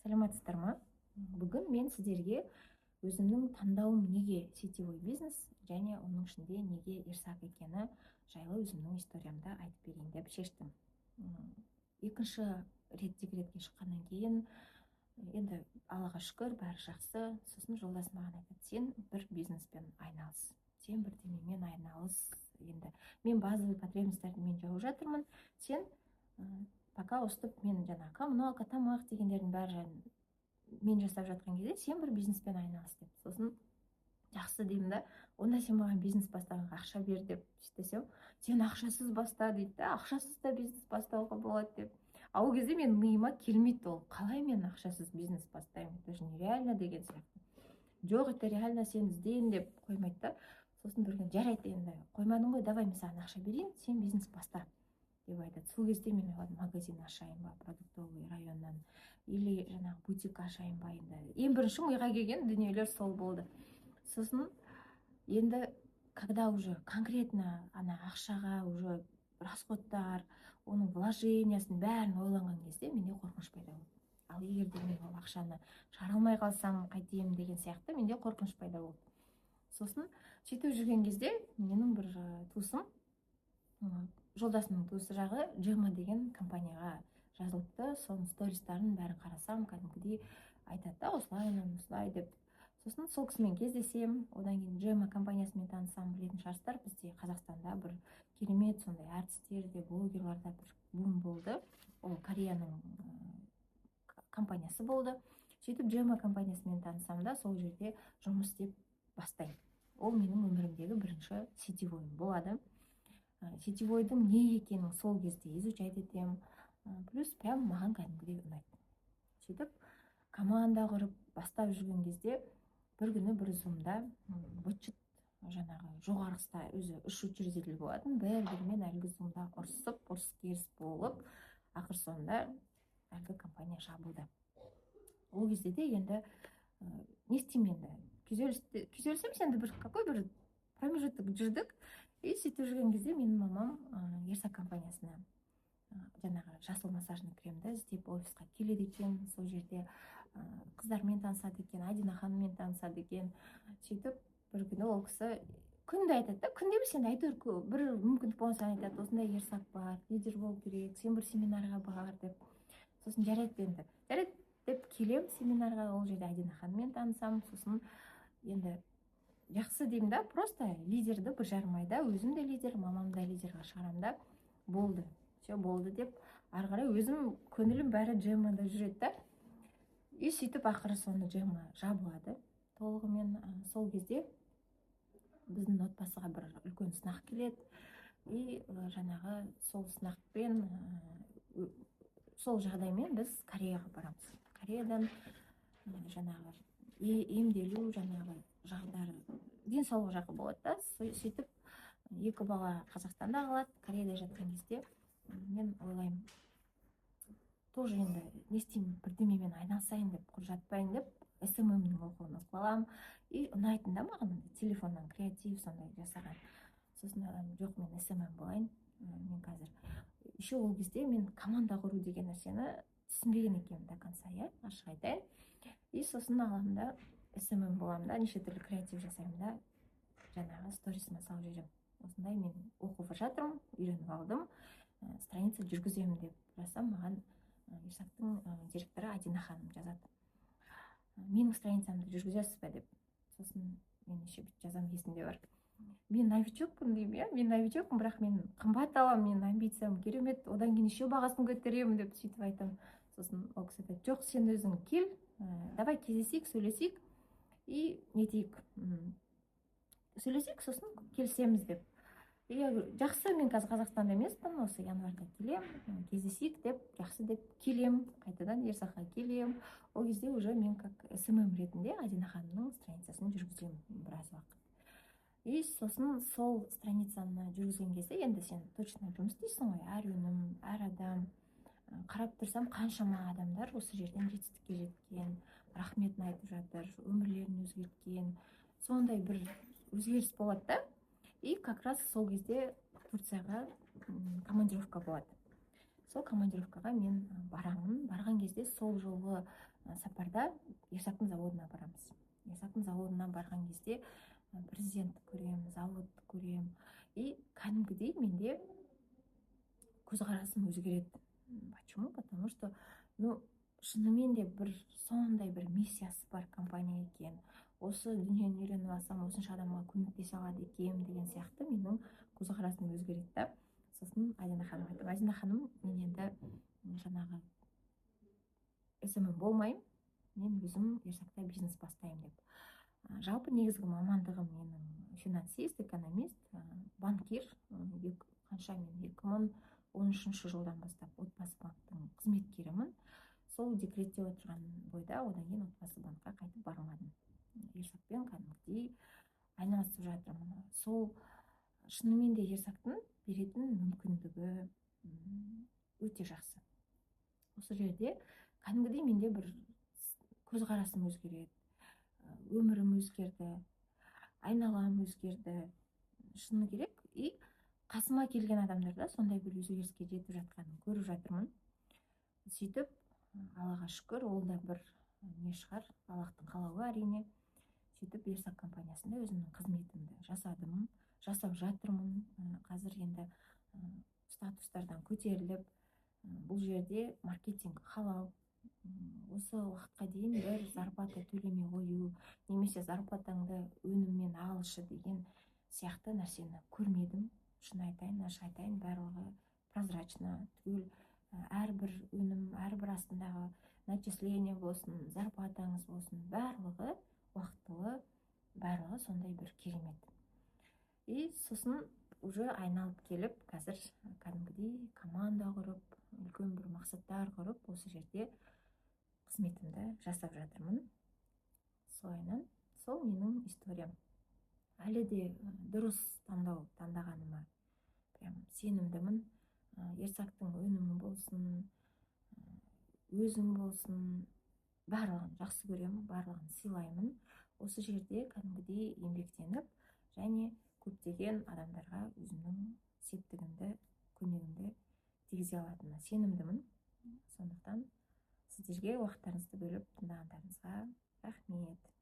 Саламатсыздар ма? Бүгін мен сіздерге өзімнің таңдауым неге сетевой бизнес және оның ішінде неге ерсак екені жайлы өзімнің историямды айтып берейін деп шештім. Екінші рет декретке шыққаннан кейін енді Аллаға шүкір бәрі жақсы. Сосын жолдасым маған айтады, сен бір бизнеспен айналыс, сен бірдемемен айналыс. Енді мен базовый потребностьтарды мен жауып жатырмын, сен пока өстіп мен жаңағы коммуналка, тамақ дегендердің бәрі мен жасап жатқан кезде сен бір бизнеспен айналыс деп. Сосын жақсы деймін да, онда сен маған бизнес бастағанға ақша бер деп сөйтсем, сен ақшасыз баста дейді да, ақшасыз да бизнес бастауға болады деп. Ол кезде мен миыма келмейді, ол қалай мен ақшасыз бизнес бастаймын, это же нереально деген сияқты. Жоқ, это реально, сен ізден деп қоймайды да. Сосын бір күні жарайды, енді қоймадың ғой, давай мен саған ақша берейін, сен бизнес баста деп айтады. Сол кезде мен ойладым, магазин ашайын ба, продуктовый районнан, или жаңағы бутик ашайын ба. Енді ең бірінші миға келген дүниелер сол болды. Сосын енді когда уже конкретно ана ақшаға уже расходтар, оның вложениясын бәрін ойланған кезде менде қорқыныш пайда болды. Ал егер де мен ол ақшаны шығара алмай қалсам қайтемін деген сияқты менде қорқыныш пайда болды. Сосын сөйтіп жүрген кезде менің бір туысым, жолдасымның туысы жағы Джема деген компанияға жазылыпты. Соның стористарын бәрін қарасам, кәдімгідей айтады да, осылай деп. Сосын сол кісімен кездесем, одан кейін Джема компаниясымен танысам, білетін шығарсыздар, бізде Қазақстанда бір керемет сондай әртістерде, блогерларда бір бум болды. Ол Кореяның компаниясы болды. Сөйтіп Джема компаниясымен танысам да, сол жерде жұмыс істеп бастаймын. Ол менің өмірімдегі бірінші сетевойым болады. Сетевойдың не екенін сол кезде изучать етем. Плюс прям маған кәдімгідей ұнайды. Сөйтіп команда құрып бастап жүрген кезде бір күні бір зумда бытчыт жаңағы жоғарғыста өзі 3 учредитель болатын, бірімен әлгі зумда ұрыс-керіс болып, ақыр соңында әлгі компания жабылды. Ол кезде де енді не істеймін енді, күйзелсем енді бір промежуток жүрдік. И сөйтіп жүрген кезде менің мамам ерсак компаниясына жаңағы жасыл массажный кремді іздеп офисқа келеді екен. Сол жерде қыздармен танысады екен, Адина ханыммен танысады екен. Сөйтіп бір күні ол кісі күнде айтады да, күнде емес, енді әйтеуір бір мүмкіндік болса айтады, осындай ерсак бар, лидер болу керек, сен бір семинарға бар деп. Сосын жарайды деп келем семинарға, ол жерде Адина ханыммен танысам. Сосын енді жақсы деймін да, просто лидерді 1,5 айда өзім де лидер, мамам да лидерға шығарам да, болды, все болды деп, ары қарай өзім көңілім бәрі Джеммада жүреді да. И сөйтіп ақыры соңында Джемма жабылады толығымен. Сол кезде біздің отбасыға бір үлкен сынақ келеді. И жаңағы сол сынақпен, сол жағдаймен біз Кореяға барамыз. Кореядан жаңағы емделу жаңағы жағдары, денсаулық жағы болады да. Сөйтіп екі бала Қазақстанда қалады. Кореяда жатқан кезде мен ойлаймын, тоже енді не істеймін, бірдемемен айналысайын деп, құр жатпайын деп, SMM-нің оқуын оқып аламын. И ұнайтын да маған телефоннан креатив сондай жасаған. Сосын жоқ, мен SMM болайын. Мен қазір еще ол кезде мен команда құру деген нәрсені түсінбеген екенмін до конца, ашық айтайын. И сосын аламын да, SMM боламын да, неше түрлі креатив жасаймын да, жаңағы сторисіме салып жіберемін. Осындай мен оқып жатырмын, үйреніп алдым, страница жүргіземін деп жазсам, маған ерсактың директоры Адина ханым жазады, менің страницамды жүргізесіз бе деп. Сосын мен еще жазам, есімде бар. Мен новичокпын деймін, мен новичокпын, бірақ мен қымбат аламын, менің амбициям керемет, одан кейін еще бағасын көтеремін деп сөйтіп айтамын. Сосын ол кісі айтады, жоқ, сен өзің кел, давай кездесейік, сөйлесейік и нетейік, сөйлесейік, сосын келісеміз деп. Жақсы, мен қазір Қазақстанда емеспін, осы январьда келем, кездесейік деп, жақсы деп келем, қайтадан ерсакқа келем. Ол кезде уже мен как SMM ретінде Адина ханымның страницасын жүргіземін біраз уақыт. И сосын сол страницаны жүргізген кезде енді сен точно жұмыс істейсің ғой, әр өнім, әр адам. Қарап тұрсам, қаншама адамдар осы жерден жетістікке жеткен, рахметін айтып жатыр, өмірлерін өзгерткен, сондай бір өзгеріс болады да. И как раз сол кезде Турцияға командировка болады. Сол командировкаға мен барамын. Барған кезде сол жолғы сапарда ерсактың заводына барамыз. Ерсактың заводына барған кезде президентті көрем, заводты көрем, и кәдімгідей менде көзқарасым өзгереді. Почему? Потому что шынымен де бір сондай бір миссиясы бар компания екен, осы дүниені үйреніп алсам осынша адамға көмектесе алады екенмін деген сияқты менің көзқарасым өзгереді да. Сосын Айдана ханым айтты, Айдана ханым, мен енді жаңағы СММ болмаймын, мен өзім ерсакта бизнес бастаймын деп. Жалпы негізгі мамандығым менің финансист, экономист, банкир. Қанша мен 2013 жылдан бастап отбасы банктың қызметкерімін. Сол декретте отырған бойда одан кейін отбасы банкқа қайтып бармадым. Ерсакпен кәдімгідей айналысып жатырмын. Сол шынымен де ерсактың беретін мүмкіндігі өте жақсы. Осы жерде кәдімгідей менде бір көзқарасым өзгереді, өмірім өзгерді, айналам өзгерді, шыны керек. И қасыма келген адамдарда сондай бір өзгеріске жетіп жатқанын көріп жатырмын. Сөйтіп, Аллаға шүкір, ол да бір не шығар, Аллахтың қалауы әрине. Сөйтіп ерсак компаниясында өзімнің қызметімді жасап жатырмын. Қазір енді статустардан көтеріліп, бұл жерде маркетинг халал. Осы уақытқа дейін бір зарплата төлемей қою, немесе зарплатаңды өніммен алшы деген сияқты нәрсені көрмедім. Шын айтайын, ашық айтайын, барлығы прозрачно, түгел әрбір өнім, әрбір астындағы начисление болсын, зарплатаңыз болсын, барлығы уақытылы, барлығы сондай бір керемет. И сосын уже айналып келіп, қазір кәдімгідей команда құрып, үлкен бір мақсаттар құрып, осы жерде қызметімді жасап жатырмын. Сол менің историям. Әлі де дұрыс таңдағаныма прям сенімдімін. Ерсактың өнімі болсын, өзім болсын, барлығын жақсы көремін, барлығын сыйлаймын. Осы жерде кәдімгідей еңбектеніп, және көптеген адамдарға өзімнің септігімді, көмегімді тигізе алатыныма сенімдімін. Сондықтан сіздерге уақыттарыңызды бөліп тыңдағандарыңызға рахмет.